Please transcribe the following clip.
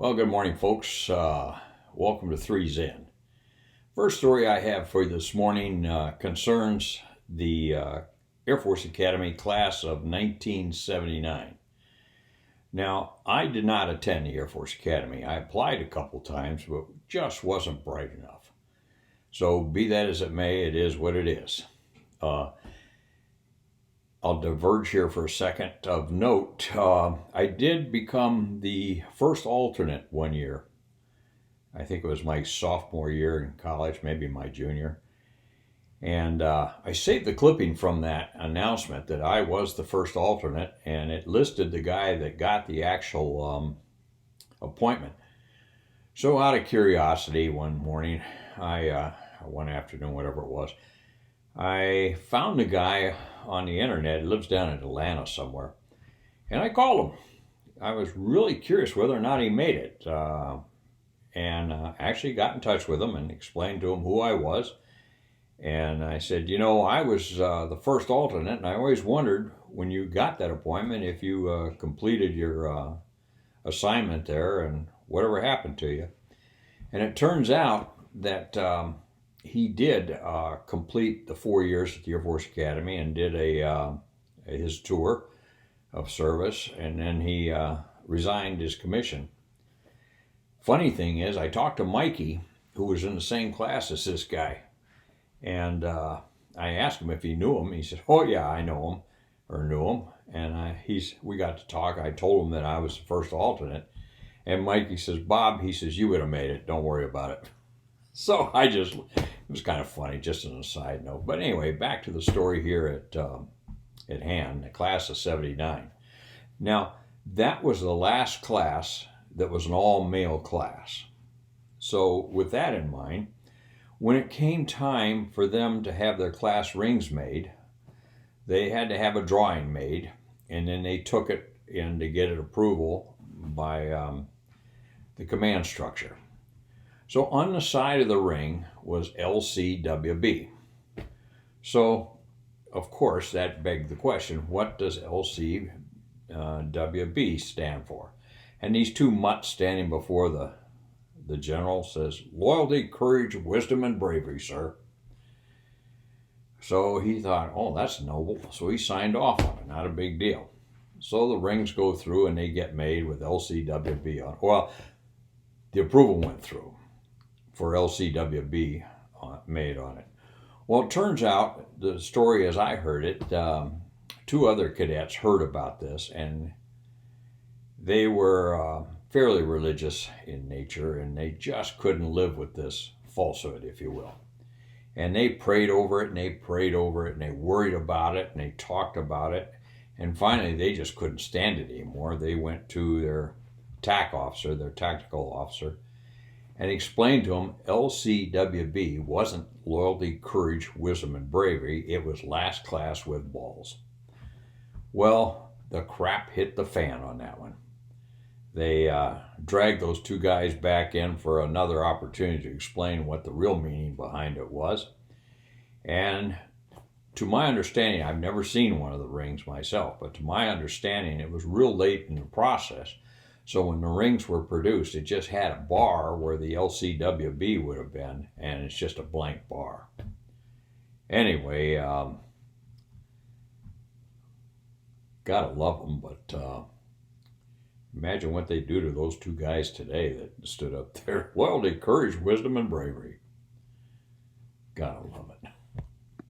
Well, good morning, folks. Welcome to 3 Zen. First story I have for you this morning concerns the Air Force Academy class of 1979. Now, I did not attend the Air Force Academy. I applied a couple times, but just wasn't bright enough. So, be that as it may, it is what it is. I'll diverge here for a second. Of note, I did become the first alternate one year. I think it was my sophomore year in college, maybe my junior. And I saved the clipping from that announcement that I was the first alternate, and it listed the guy that got the actual appointment. So out of curiosity, one morning, one afternoon, whatever it was, I found a guy on the internet. He lives down in Atlanta somewhere. And I called him. I was really curious whether or not he made it. And actually got in touch with him and explained to him who I was. And I said, I was the first alternate, and I always wondered when you got that appointment if you completed your assignment there and whatever happened to you. And it turns out that he did complete the 4 years at the Air Force Academy and did his tour of service, and then he resigned his commission. Funny thing is, I talked to Mikey, who was in the same class as this guy, and I asked him if he knew him. He said, "Oh yeah, I know him, or knew him." And we got to talk. I told him that I was the first alternate, and Mikey says, "Bob," he says, "you would have made it. Don't worry about it." So it was kind of funny, just as a side note. But anyway, back to the story here at hand, the class of 79. Now, that was the last class that was an all-male class. So with that in mind, when it came time for them to have their class rings made, they had to have a drawing made, and then they took it in to get it approval by the command structure. So on the side of the ring was Lcwb. So, of course, that begged the question, what does Lcwb stand for? And these two mutts standing before the general says, "Loyalty, courage, wisdom, and bravery, sir." So he thought, oh, that's noble. So he signed off on it, not a big deal. So the rings go through and they get made with Lcwb on it. Well, the approval went through for Lcwb made on it. Well, it turns out, the story as I heard it, two other cadets heard about this, and they were fairly religious in nature, and they just couldn't live with this falsehood, if you will. And they prayed over it, and they prayed over it, and they worried about it, and they talked about it, and finally they just couldn't stand it anymore. They went to their TAC officer, their tactical officer, and explained to him Lcwb wasn't loyalty, courage, wisdom, and bravery. It was last class with balls. Well, the crap hit the fan on that one. They dragged those two guys back in for another opportunity to explain what the real meaning behind it was. And to my understanding, I've never seen one of the rings myself, but to my understanding, it was real late in the process. So when the rings were produced, it just had a bar where the Lcwb would have been, and it's just a blank bar. Anyway, gotta love them, but imagine what they do to those two guys today that stood up there. Loyalty, courage, wisdom, and bravery. Gotta love it.